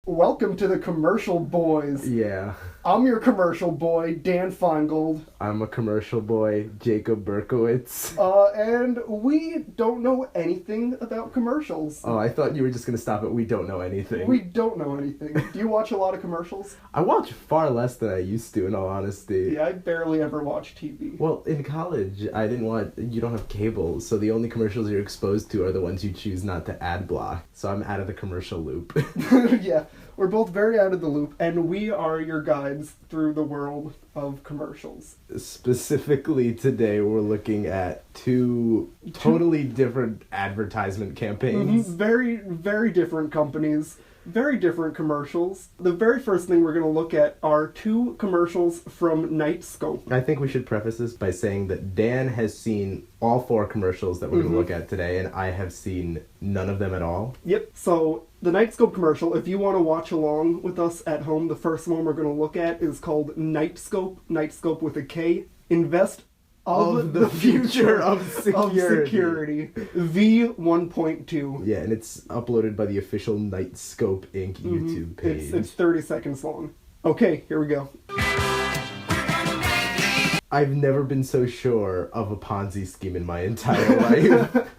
Welcome to the Commercial Boys. Yeah. I'm your commercial boy, Dan Feingold. I'm a commercial boy, Jacob Berkowitz. And we don't know anything about commercials. Oh, I thought you were just going to stop at we don't know anything. We don't know anything. Do you watch a lot of commercials? I watch far less than I used to, in all honesty. Yeah, I barely ever watch TV. Well, in college, you don't have cable, so the only commercials you're exposed to are the ones you choose not to ad block. So I'm out of the commercial loop. Yeah, we're both very out of the loop, and we are your guides through the world of commercials. Specifically today, we're looking at two totally different advertisement campaigns. Very, very different companies. Very different commercials. The very first thing we're going to look at are two commercials from Knightscope. I think we should preface this by saying that Dan has seen all four commercials that we're going to look at today, and I have seen none of them at all. Yep, so the Knightscope commercial, if you want to watch along with us at home, the first one we're going to look at is called Knightscope, Knightscope with a K. Invest of the future of security. V1.2. Yeah, and it's uploaded by the official Knightscope Inc. YouTube page. It's 30 seconds long. Okay, here we go. I've never been so sure of a Ponzi scheme in my entire life.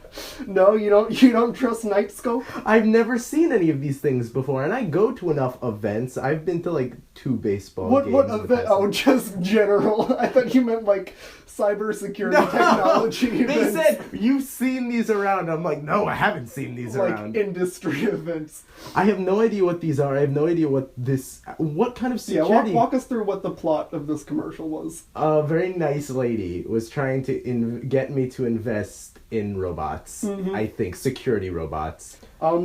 No, you don't trust Knightscope? I've never seen any of these things before, and I go to enough events. I've been to like 2 baseball games. What event? Oh, just general. I thought you meant like cybersecurity technology events. They said, you've seen these around. I'm like, no, I haven't seen these around. Like industry events. I have no idea what these are. I have no idea what kind of security. Yeah, walk us through what the plot of this commercial was. A very nice lady was trying to get me to invest in robots. I think security robots.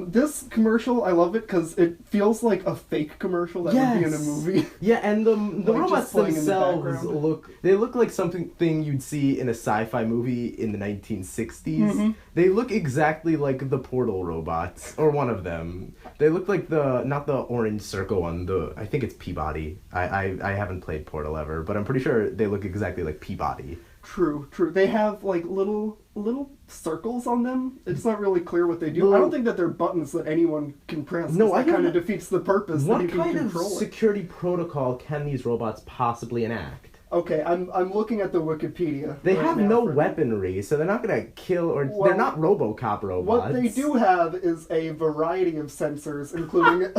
This commercial, I love it because it feels like a fake commercial that would be in a movie. Yeah, and the Like robots themselves the look like something you'd see in a sci-fi movie in the 1960s. They look exactly like the Portal robots, or one of them. They look like not the orange circle one, I think it's Peabody. I haven't played Portal ever, but I'm pretty sure they look exactly like Peabody. True. They have like little circles on them. It's not really clear what they do. I don't think that they're buttons that anyone can press. No, that kind of defeats the purpose. What that you can kind of control security protocol can these robots possibly enact? Okay, I'm looking at the Wikipedia. They have no weaponry, so they're not gonna kill they're not RoboCop robots. What they do have is a variety of sensors, including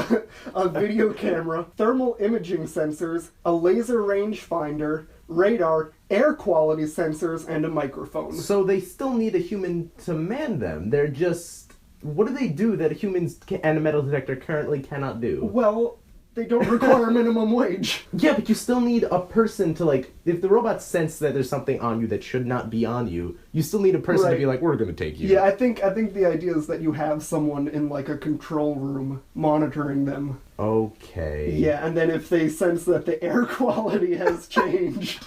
a video camera, thermal imaging sensors, a laser rangefinder, radar, air quality sensors, and a microphone. So they still need a human to man them. They're just... What do they do that humans and a metal detector currently cannot do? Well, they don't require minimum wage. Yeah, but you still need a person to, like... If the robots sense that there's something on you that should not be on you, you still need a person to be like, we're gonna take you. Yeah, I think the idea is that you have someone in, like, a control room monitoring them. Okay. Yeah, and then if they sense that the air quality has changed,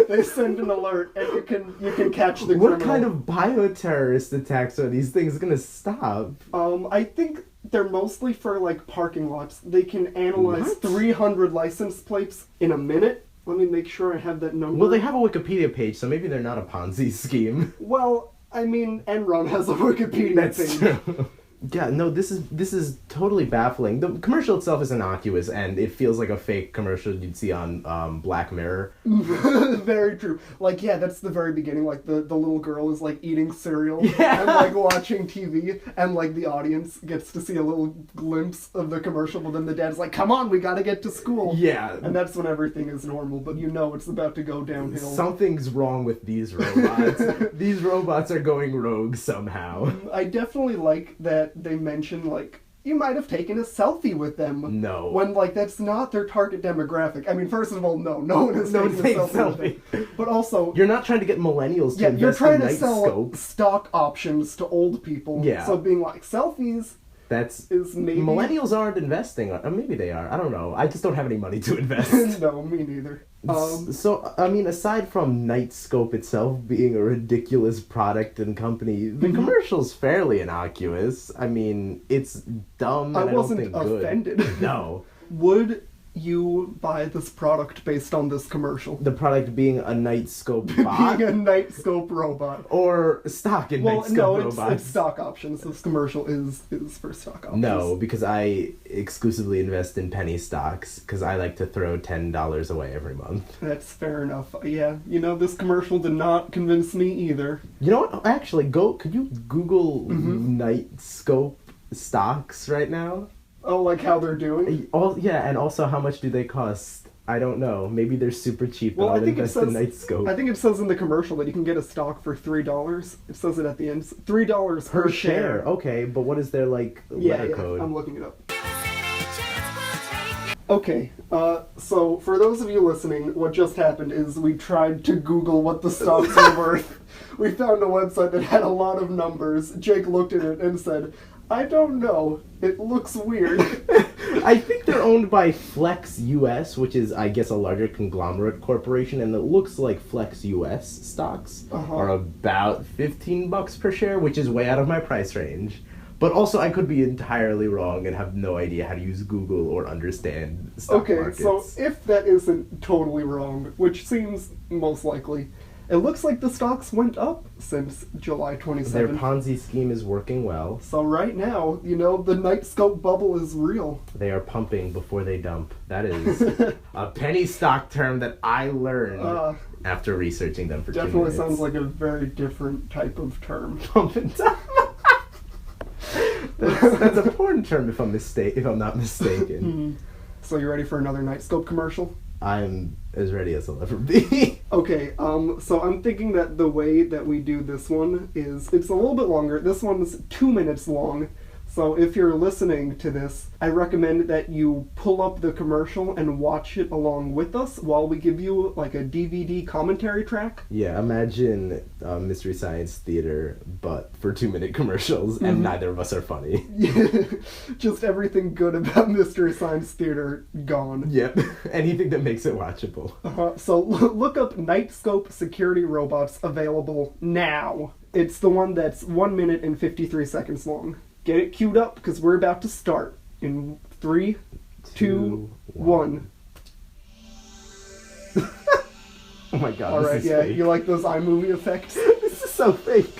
they send an alert, and you can catch the criminal. What kind of bioterrorist attacks are these things gonna stop? I think they're mostly for, like, parking lots. They can analyze 300 license plates in a minute. Let me make sure I have that number. Well, they have a Wikipedia page, so maybe they're not a Ponzi scheme. Well, I mean, Enron has a Wikipedia That's page. True. Yeah, no, this is totally baffling. The commercial itself is innocuous, and it feels like a fake commercial you'd see on Black Mirror. Very true. Like, yeah, that's the very beginning. Like, the little girl is, like, eating cereal and, like, watching TV, and, like, the audience gets to see a little glimpse of the commercial, but then the dad's like, come on, we gotta get to school. Yeah. And that's when everything is normal, but you know it's about to go downhill. Something's wrong with these robots. These robots are going rogue somehow. I definitely like that they mention, like, you might have taken a selfie with them. No. When, like, that's not their target demographic. I mean, first of all, no one has taken a selfie with them. But also... You're not trying to get millennials to invest in Knightscope. You're trying to sell stock options to old people. Yeah. So being like, selfies... Is maybe... Millennials aren't investing. Or maybe they are. I don't know. I just don't have any money to invest. No, me neither. So, I mean, aside from Knightscope itself being a ridiculous product and company, the commercial's fairly innocuous. I mean, it's dumb and I wasn't don't think offended. good. No. Would you buy this product based on this commercial. The product being a Knightscope bot? Being a Knightscope robot. Or stock in Knightscope robots? It's stock options. This commercial is for stock options. No, because I exclusively invest in penny stocks, because I like to throw $10 away every month. That's fair enough. Yeah, this commercial did not convince me either. You know what? Actually, could you Google Knightscope stocks right now? Oh, like how they're doing? And also how much do they cost? I don't know. Maybe they're super cheap. Well, and I'll invest in Knightscope. I think it says in the commercial that you can get a stock for $3. It says it at the end. $3 per share. Okay, but what is their letter code? I'm looking it up. Okay, so for those of you listening, what just happened is we tried to Google what the stocks were worth. We found a website that had a lot of numbers. Jake looked at it and said, I don't know. It looks weird. I think they're owned by Flex US, which is, I guess, a larger conglomerate corporation, and it looks like Flex US stocks are about $15 per share, which is way out of my price range. But also, I could be entirely wrong and have no idea how to use Google or understand stock markets. So if that isn't totally wrong, which seems most likely, it looks like the stocks went up since July 27th. Their Ponzi scheme is working well. So right now, the Knightscope bubble is real. They are pumping before they dump. That is a penny stock term that I learned after researching them for 2 minutes. Definitely sounds like a very different type of term. Pump and dump. That's a porn term if I'm not mistaken. So you ready for another Knightscope commercial? I'm as ready as I'll ever be. Okay, so I'm thinking that the way that we do this one is, it's a little bit longer. This one's 2 minutes long. So if you're listening to this, I recommend that you pull up the commercial and watch it along with us while we give you like a DVD commentary track. Yeah, imagine Mystery Science Theater, but for 2-minute commercials, and neither of us are funny. Just everything good about Mystery Science Theater gone. Yep, anything that makes it watchable. So look up Knightscope Security Robots available now. It's the one that's 1 minute and 53 seconds long. Get it queued up, because we're about to start. In 3, 2, 1. Oh my god, Alright, this is yeah, fake. you like those iMovie effects? This is so fake.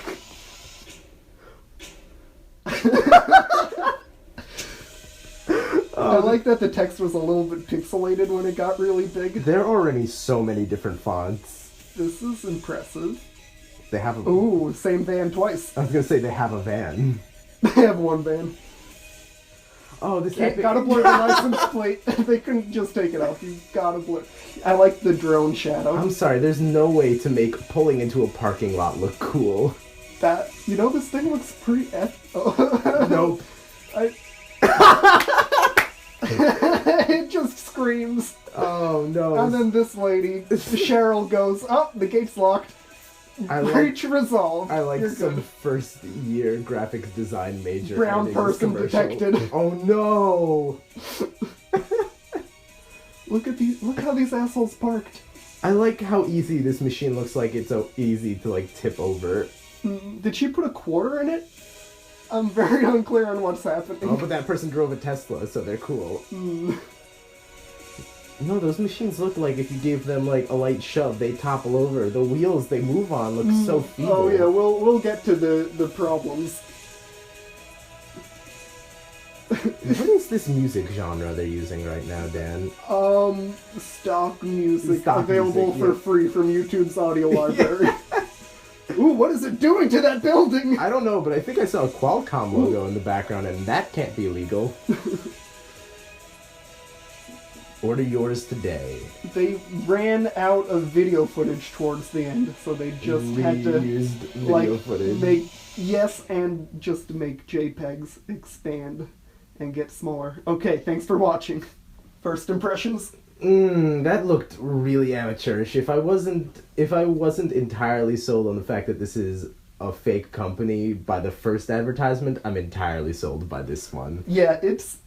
I like that the text was a little bit pixelated when it got really big. There are already so many different fonts. This is impressive. They have a... Ooh, same van twice. I was gonna say they have a van. They have one van. Oh, this gotta blur the license plate. They couldn't just take it off. You gotta blur. I like the drone shadow. I'm sorry, there's no way to make pulling into a parking lot look cool. This thing looks pretty Nope. It just screams. Oh, no. And then this lady, Cheryl, goes, the gate's locked. Breach resolved. I like You're some good. first-year graphics design major. Brown person detected. Oh, no. Look how these assholes parked. I like how easy this machine looks like. It's so easy to, tip over. Did she put a quarter in it? I'm very unclear on what's happening. Oh, but that person drove a Tesla, so they're cool. No, those machines look like if you gave them, a light shove, they topple over. The wheels they move on look so feeble. Oh, yeah, we'll get to the problems. What is this music genre they're using right now, Dan? Stock music available for free from YouTube's audio library. Ooh, what is it doing to that building? I don't know, but I think I saw a Qualcomm logo in the background, and that can't be legal. Order yours today. They ran out of video footage towards the end, so they just had to video footage. and just make JPEGs expand and get smaller. Okay, thanks for watching. First impressions? That looked really amateurish. If I wasn't entirely sold on the fact that this is a fake company by the first advertisement, I'm entirely sold by this one. Yeah, it's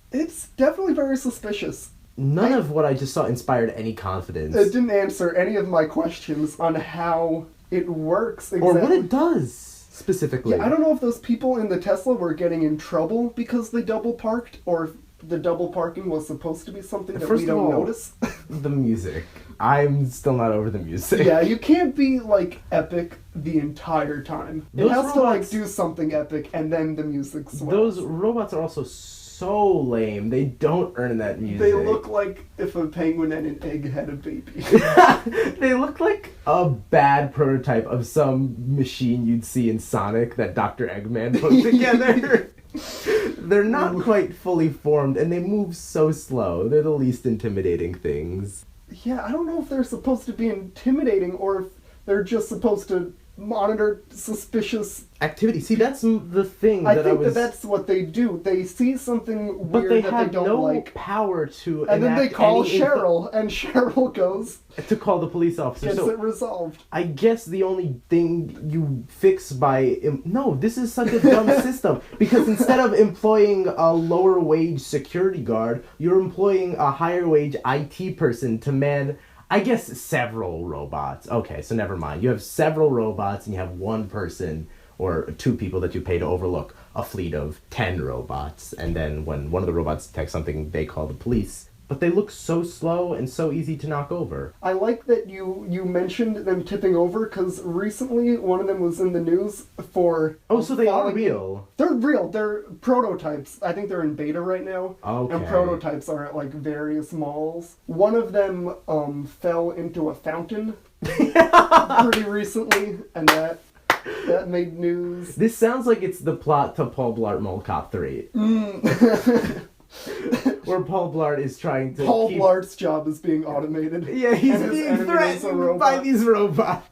definitely very suspicious. None of what I just saw inspired any confidence. It didn't answer any of my questions on how it works exactly. Or what it does, specifically. Yeah, I don't know if those people in the Tesla were getting in trouble because they double parked, or if the double parking was supposed to be something that First we of don't all, notice. The music. I'm still not over the music. Yeah, you can't be, like, epic the entire time. Those it has to, like, robots- do something epic, and then the music swells. Those robots are also so lame. They don't earn that music. They look like if a penguin and an egg had a baby. They look like a bad prototype of some machine you'd see in Sonic that Dr. Eggman put together. They're not quite fully formed, and they move so slow. They're the least intimidating things. Yeah, I don't know if they're supposed to be intimidating or if they're just supposed to monitor suspicious Activity. See, that's the thing I that think I was... that's what they do. They see something But weird they that have they don't no like, power to and then they enact call any Cheryl, and Cheryl goes, to call the police officer. gets So it resolved. I guess the only thing you fix by... No, this is such a dumb system. Because instead of employing a lower wage security guard, you're employing a higher wage IT person to man, I guess, several robots. Okay, so never mind. You have several robots and you have one person or two people that you pay to overlook a fleet of 10 robots. And then when one of the robots detects something, they call the police. But they look so slow and so easy to knock over. I like that you mentioned them tipping over, because recently one of them was in the news for... Oh, so they are falling- real. They're real. They're prototypes. I think they're in beta right now. Okay. And prototypes are at, like, various malls. One of them fell into a fountain pretty recently, and that made news. This sounds like it's the plot to Paul Blart Mall Cop 3. Where Paul Blart is trying to Paul keep... Blart's job is being automated. Yeah, he's and his being enemy is a threatened robot. by these robots.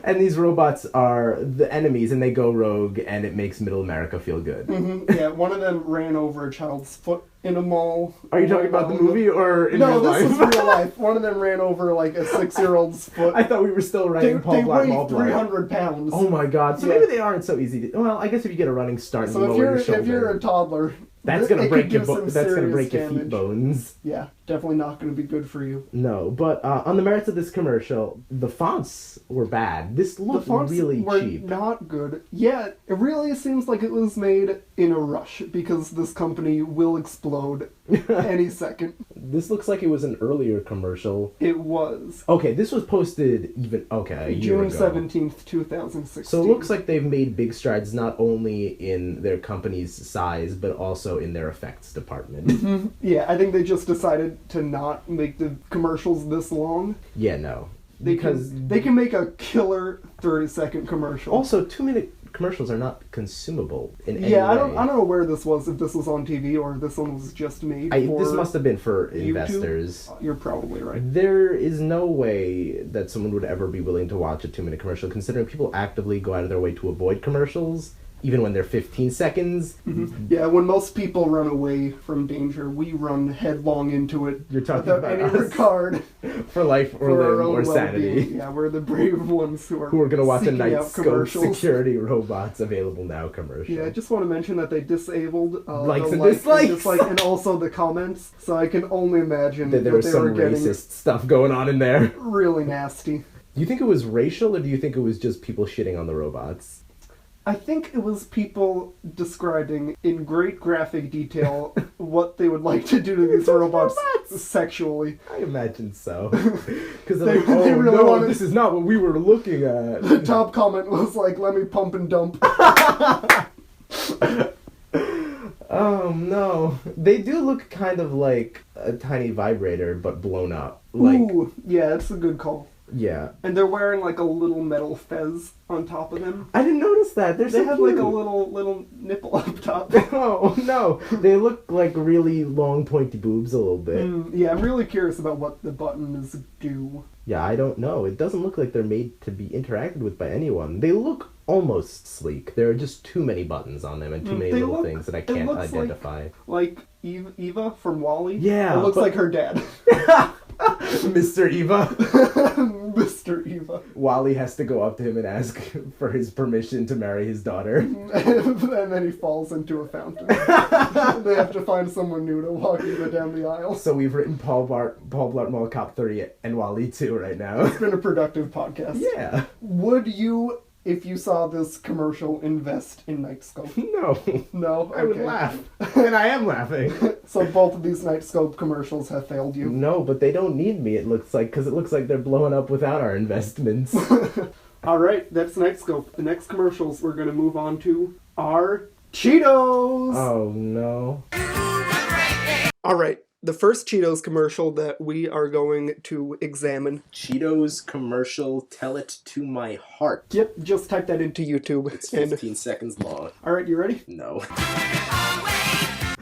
And these robots are the enemies, and they go rogue, and it makes Middle America feel good. Mm-hmm. Yeah, one of them ran over a child's foot in a mall. Are you talking about the movie or in No, real life? this is real life. One of them ran over, like, a 6-year-old's foot. I thought we were still they writing Paul Blart Mall weigh Blart. 300 pounds. Oh my god, so Yeah. maybe they aren't so easy to... Well, I guess if you get a running start and So lower your shoulder... if you're a toddler, that's it gonna could break your do some that's gonna serious break your feet damage. bones. Yeah, definitely not going to be good for you. No, but on the merits of this commercial, the fonts were bad. This The looked fonts really were cheap. not good. Yeah, it really seems like it was made in a rush, because this company will explode any second. This looks like it was an earlier commercial. It was. Okay, this was posted a year June ago. 17th, 2016. So it looks like they've made big strides not only in their company's size, but also in their effects department. Yeah, I think they just decided to not make the commercials this long. Yeah, no. They Because can make a killer 30-second commercial. also 2-minute commercials are not consumable in any yeah, way. I don't know where this was, if this was on TV or if this one was just made for This must have been for YouTube. investors. You're probably right. There is no way that someone would ever be willing to watch a 2-minute commercial, considering people actively go out of their way to avoid commercials, even when they're 15 seconds. Mm-hmm. Yeah, when most people run away from danger, we run headlong into it You're talking without about any us. regard For life or for our limb own or well-being. sanity. Yeah, we're the brave ones who are Who are going to watch a seeking out Knightscope commercials. security robots available now commercial. Yeah, I just want to mention that they disabled Likes the and like dislikes. dislike and also the comments, so I can only imagine that there that was they some were getting racist stuff going on in there. really nasty. Do you think it was racial, or do you think it was just people shitting on the robots? I think it was people describing in great graphic detail what they would like to do to these Those robots, robots! sexually. I imagine so. Because They- they're like, oh they really no, wanted- this is not what we were looking at. The top comment was like, "Let me pump and dump." Oh no. They do look kind of like a tiny vibrator, but blown up. Like, Ooh, yeah, that's a good call. yeah. And they're wearing like a little metal fez on top of them. I didn't notice that. They're They so have cute. like a little nipple up top. Oh no. They look like really long pointy boobs a little bit. Yeah, I'm really curious about what the buttons do. Yeah, I don't know. It doesn't look like they're made to be interacted with by anyone. They look almost sleek. There are just too many buttons on them and too many They little look- things that I it can't looks identify. Like Eva from WALL-E. Yeah, It looks but- like her dad. Mr. Eva. Mr. Eva. Wally has to go up to him and ask for his permission to marry his daughter. And then he falls into a fountain. They have to find someone new to walk Eva down the aisle. So we've written Paul Blart Mall Cop 30 and Wally 2 right now. It's been a productive podcast. Yeah. Would you if you saw this commercial, invest in Knightscope? No. No? I would Okay. laugh. And I am laughing. So both of these Knightscope commercials have failed you? No, but they don't need me, it looks like, because it looks like they're blowing up without our investments. Alright, that's Knightscope. The next commercials we're going to move on to are Cheetos! Oh, no. Alright, the first Cheetos commercial that we are going to examine. Cheetos commercial, tell it to my heart. Yep, just type that into YouTube. It's 15 seconds long. Alright, you ready? No.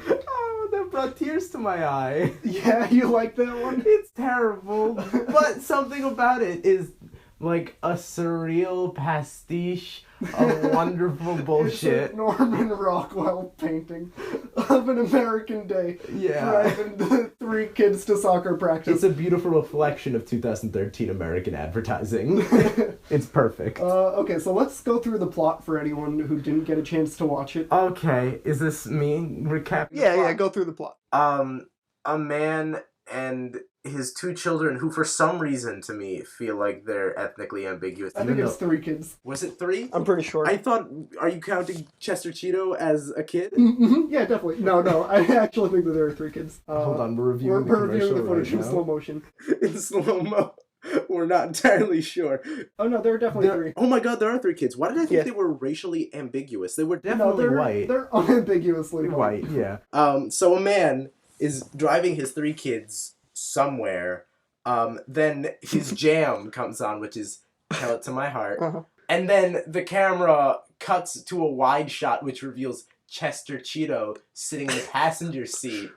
Oh, that brought tears to my eye. Yeah, you like that one? It's terrible, but something about it is like a surreal pastiche of wonderful bullshit. It's a Norman Rockwell painting of an American day. Yeah. Driving the 3 kids to soccer practice. It's a beautiful reflection of 2013 American advertising. It's perfect. Okay, so let's go through the plot for anyone who didn't get a chance to watch it. Okay, is this me recapping? Yeah, go through the plot. A man and his 2 children, who for some reason to me feel like they're ethnically ambiguous. I think it's 3 kids. Was it 3? I'm pretty sure. I thought, are you counting Chester Cheeto as a kid? Mm-hmm. Yeah, definitely. No, I actually think that there are 3 kids. Hold on, we're reviewing We're reviewing the footage right in slow motion. In slow-mo. We're not entirely sure. Oh no, there are definitely 3. Oh my god, there are 3 kids. Why did I think Yeah. they were racially ambiguous? They were No, definitely they're white. They're unambiguously White, yeah. So a man is driving his 3 kids somewhere. Then his jam comes on, which is Tell It to My Heart. Uh-huh. And then the camera cuts to a wide shot which reveals Chester Cheeto sitting in the passenger seat,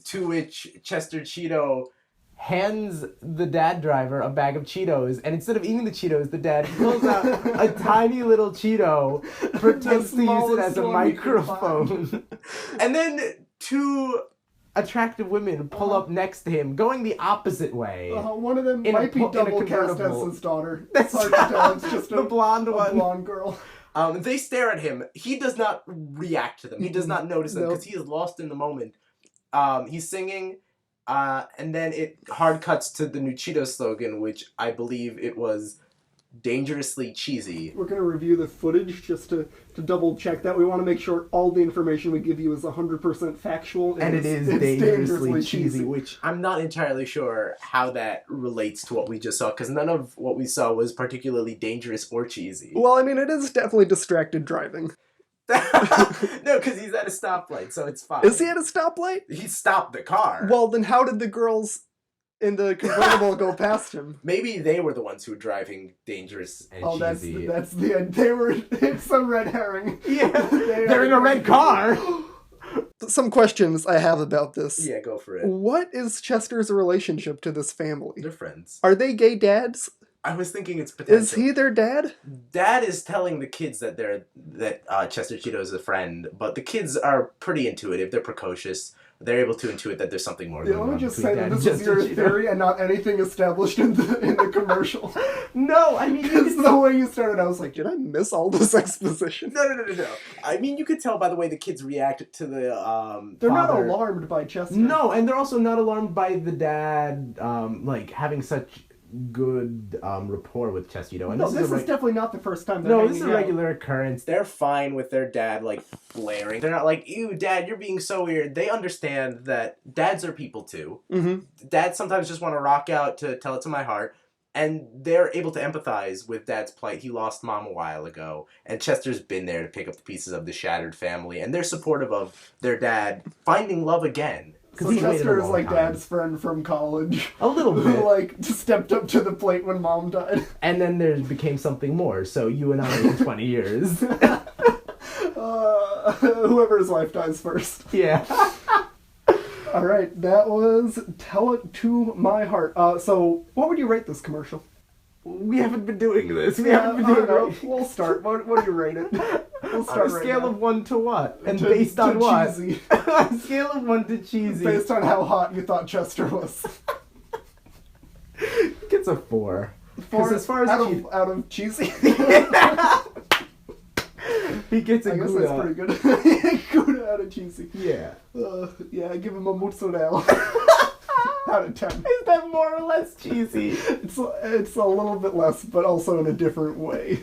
to which Chester Cheeto hands the dad driver a bag of Cheetos, and instead of eating the Cheetos, the dad pulls out a tiny little Cheeto, pretends to use it as a microphone. And then 2 attractive women pull up next to him, going the opposite way. One of them In might be in a double cast as convertible. his daughter. That's It's hard to tell. It's just the blonde a one. blonde girl. They stare at him. He does not react to them. He does not notice them Nope. because he is lost in the moment. He's singing, and then it hard cuts to the new Cheetos slogan, which I believe it was dangerously cheesy. We're going to review the footage just to double check that. We want to make sure all the information we give you is 100% factual. And it is it's dangerously cheesy, which I'm not entirely sure how that relates to what we just saw, because none of what we saw was particularly dangerous or cheesy. Well, I mean, it is definitely distracted driving. No, because he's at a stoplight, so it's fine. Is he at a stoplight? He stopped the car. Well, then how did the girls in the convertible go past him? Maybe they were the ones who were driving dangerous and cheesy. That's the end. It's a red herring. Yeah, they're in a red car. Some questions I have about this. Yeah, go for it. What is Chester's relationship to this family? They're friends. Are they gay dads? I was thinking it's potential. Is he their dad? Dad is telling the kids that Chester Cheeto is a friend, but the kids are pretty intuitive. They're precocious. They're able to intuit that there's something more going on. Let me just between say that Dad this and is Chester your Cheeto. theory and not anything established in the commercial. No, I mean, Because the way you started, I was like, did I miss all this exposition? No. I mean, you could tell by the way the kids react to the They're not father. alarmed by Chester. No, and they're also not alarmed by the dad, like having such good rapport with Chesto. And No, this is definitely not the first time they're No, this is hanging a out. regular occurrence. They're fine with their dad, like, blaring. They're not like, ew, Dad, you're being so weird. They understand that dads are people, too. Mm-hmm. Dads sometimes just want to rock out to Tell It to My Heart. And they're able to empathize with Dad's plight. He lost Mom a while ago. And Chester's been there to pick up the pieces of the shattered family. And they're supportive of their dad finding love again. So He's waited a Chester is long like time. Dad's friend from college. A little bit. Who, like, stepped up to the plate when Mom died. And then there became something more. So you and I in 20 years. Whoever's wife dies first. Yeah. Alright, that was Tell It to My Heart. So, what would you rate this commercial? We haven't been doing this. We Yeah, haven't been doing no, it. we'll start. What do you rate it? We'll On start a right scale now. of 1 to what? And To- based on to what? cheesy. On a scale of 1 to cheesy. Based on how hot you thought Chester was. Gets a 4. Because as far as out of cheesy. he gets a I guess Gouda. that's pretty good. Gouda out of cheesy. Yeah. Yeah, I give him a mozzarella. Out of 10. Is that more or less cheesy? It's a little bit less, but also in a different way.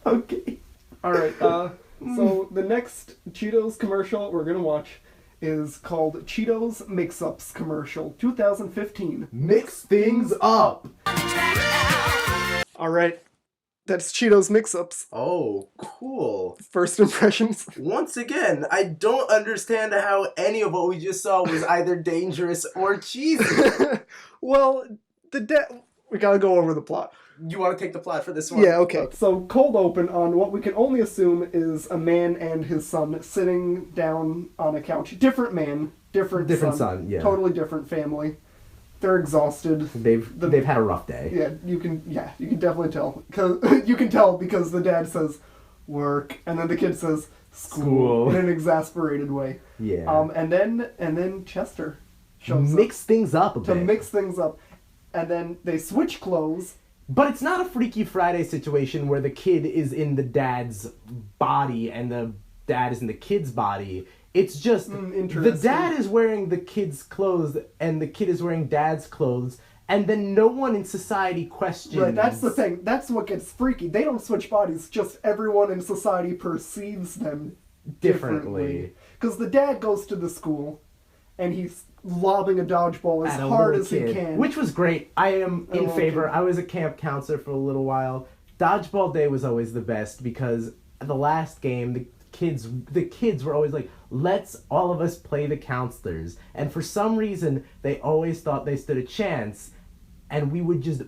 Okay. All right. So the next Cheetos commercial we're gonna watch is called Cheetos Mix-Ups commercial, 2015. Mix things up. All right. That's Cheetos Mix-Ups. Oh, cool. First impressions. Once again, I don't understand how any of what we just saw was either dangerous or cheesy. Well, we gotta go over the plot. You want to take the plot for this one? Yeah, okay. So, cold open on what we can only assume is a man and his son sitting down on a couch. Different man, different son, yeah. Totally different family. They're exhausted. They've had a rough day. Yeah, you can definitely tell. You can tell because the dad says work, and then the kid says school in an exasperated way. Yeah. And then Chester shows mix things up a bit. To mix things up, and then they switch clothes. But it's not a Freaky Friday situation where the kid is in the dad's body and the dad is in the kid's body. It's just the dad is wearing the kid's clothes and the kid is wearing dad's clothes, and then no one in society questions. Right, that's the thing. That's what gets freaky. They don't switch bodies, just everyone in society perceives them differently. Because the dad goes to the school and he's lobbing a dodgeball as hard as he can. Which was great. I am in favor. I was a camp counselor for a little while. Dodgeball day was always the best because the last game, the kids were always like, let's all of us play the counselors. And for some reason, they always thought they stood a chance, and we would just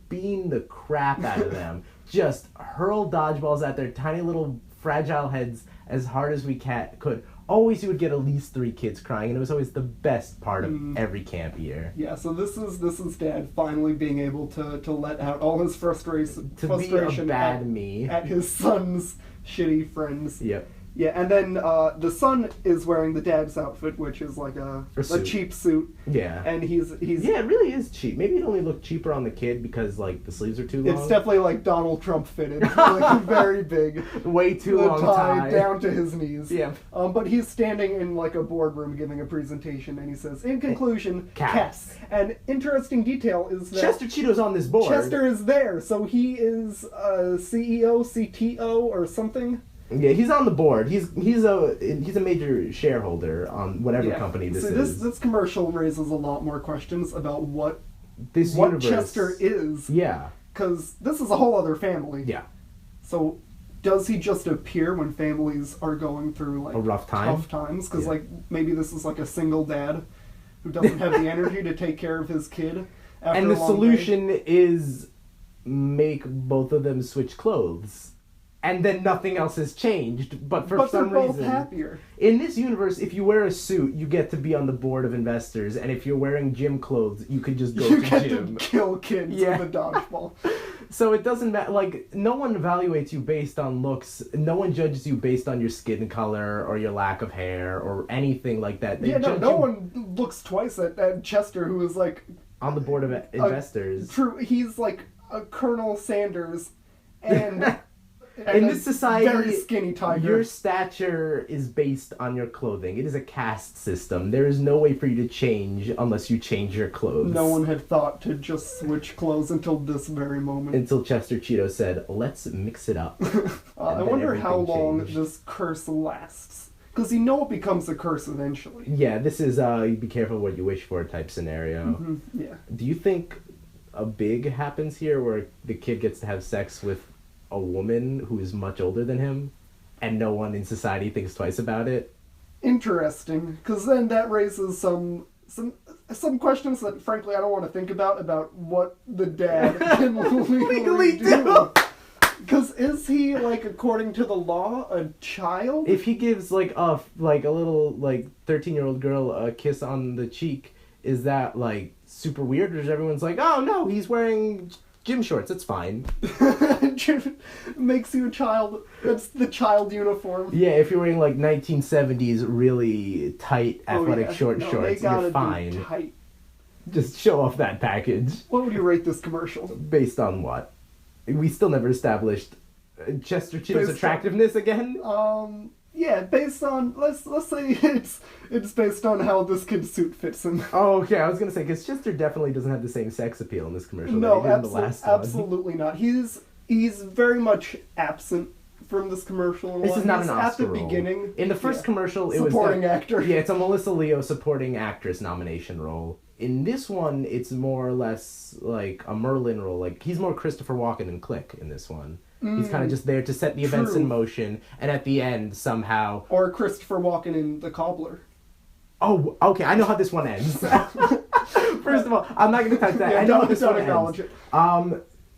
bean the crap out of them. Just hurl dodgeballs at their tiny little fragile heads as hard as we could. Always you would get at least 3 kids crying, and it was always the best part of every camp year. Yeah, so this is Dad finally being able to let out all his frustration Be a bad me at his son's shitty friends. Yep. Yeah, and then the son is wearing the dad's outfit, which is like a cheap suit. Yeah. And he's yeah, it really is cheap. Maybe it only looked cheaper on the kid because like the sleeves are too long. It's definitely like Donald Trump fitted, like very big, way too long tie down to his knees. Yeah. But he's standing in like a boardroom giving a presentation, and he says, "In conclusion, cats." An interesting detail is that Chester Cheeto's on this board. Chester is there, so he is a CEO, CTO, or something. Yeah, he's on the board. He's a major shareholder on whatever company this is. This commercial raises a lot more questions about what universe. Chester is. Yeah. Because this is a whole other family. Yeah. So does he just appear when families are going through like a rough time? Tough times? Because like maybe this is like a single dad who doesn't have the energy to take care of his kid. And the solution is make both of them switch clothes. And then nothing else has changed, but for some reason... But they're both happier. In this universe, if you wear a suit, you get to be on the board of investors, and if you're wearing gym clothes, you could just go to gym. You get to kill kids with a dodgeball. So it doesn't matter, like, no one evaluates you based on looks, no one judges you based on your skin color, or your lack of hair, or anything like that. No one looks twice at Chester, who is like... On the board of investors. True, he's like a Colonel Sanders, and... In this society, very skinny tiger. Your stature is based on your clothing. It is a caste system. There is no way for you to change unless you change your clothes. No one had thought to just switch clothes until this very moment. Until Chester Cheeto said, let's mix it up. I wonder how long this curse lasts. Because it becomes a curse eventually. Yeah, this is be careful what you wish for type scenario. Mm-hmm. Yeah. Do you think a big happens here where the kid gets to have sex with a woman who is much older than him, and no one in society thinks twice about it? Interesting, because then that raises some questions that, frankly, I don't want to think about what the dad can legally do. Because is he, like, according to the law, a child? If he gives, like a little, 13-year-old girl a kiss on the cheek, is that, like, super weird? Or is everyone's like, oh, no, he's wearing gym shorts, it's fine. Makes you a child. That's the child uniform. Yeah, if you're wearing, 1970s really tight athletic shorts, you're fine. Tight. Just show off that package. What would you rate this commercial? Based on what? We still never established Chester Cheeto's attractiveness again? Yeah, based on, let's say it's based on how this kid's suit fits him. Oh, okay, I was gonna say, because Chester definitely doesn't have the same sex appeal in this commercial that he did in the last one. Absolutely not. He's He's very much absent from this commercial. This is not an He's Oscar at the role. beginning. In the first commercial, it was supporting actor. Yeah, it's a Melissa Leo supporting actress nomination role. In this one, it's more or less like a Merlin role. Like, he's more Christopher Walken in Click in this one. He's kind of just there to set the events in motion, and at the end, somehow... Or Christopher Walken in The Cobbler. Oh, okay, I know how this one ends. First of all, I'm not going to touch that. I know how this one ends.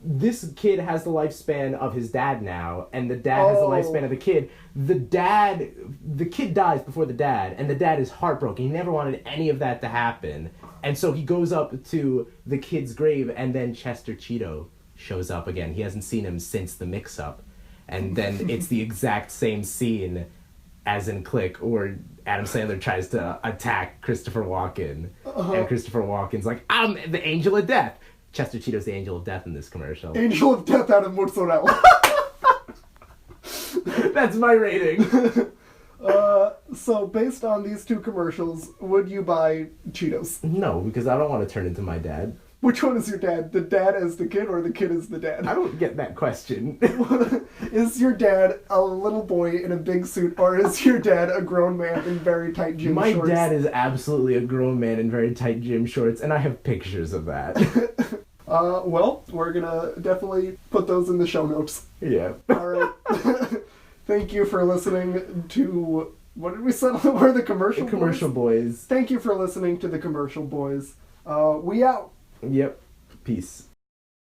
This kid has the lifespan of his dad now, and the dad has the lifespan of the kid. The kid dies before the dad, and the dad is heartbroken. He never wanted any of that to happen. And so he goes up to the kid's grave, and then Chester Cheeto shows up again. He hasn't seen him since the mix-up. And then it's the exact same scene as in Click, where Adam Sandler tries to attack Christopher Walken. And Christopher Walken's like, I'm the angel of death. Chester Cheeto's the angel of death in this commercial. Angel of death out of mozzarella. That's my rating. So based on these two commercials, would you buy Cheetos? No, because I don't want to turn into my dad. Which one is your dad? The dad as the kid or the kid as the dad? I don't get that question. Is your dad a little boy in a big suit, or is your dad a grown man in very tight gym shorts? My dad is absolutely a grown man in very tight gym shorts, and I have pictures of that. Well, we're gonna definitely put those in the show notes. Yeah. Alright. Thank you for listening to... What did we settle? We're the Commercial Boys? Commercial Boys. Thank you for listening to the Commercial Boys. We out. Yep. Peace.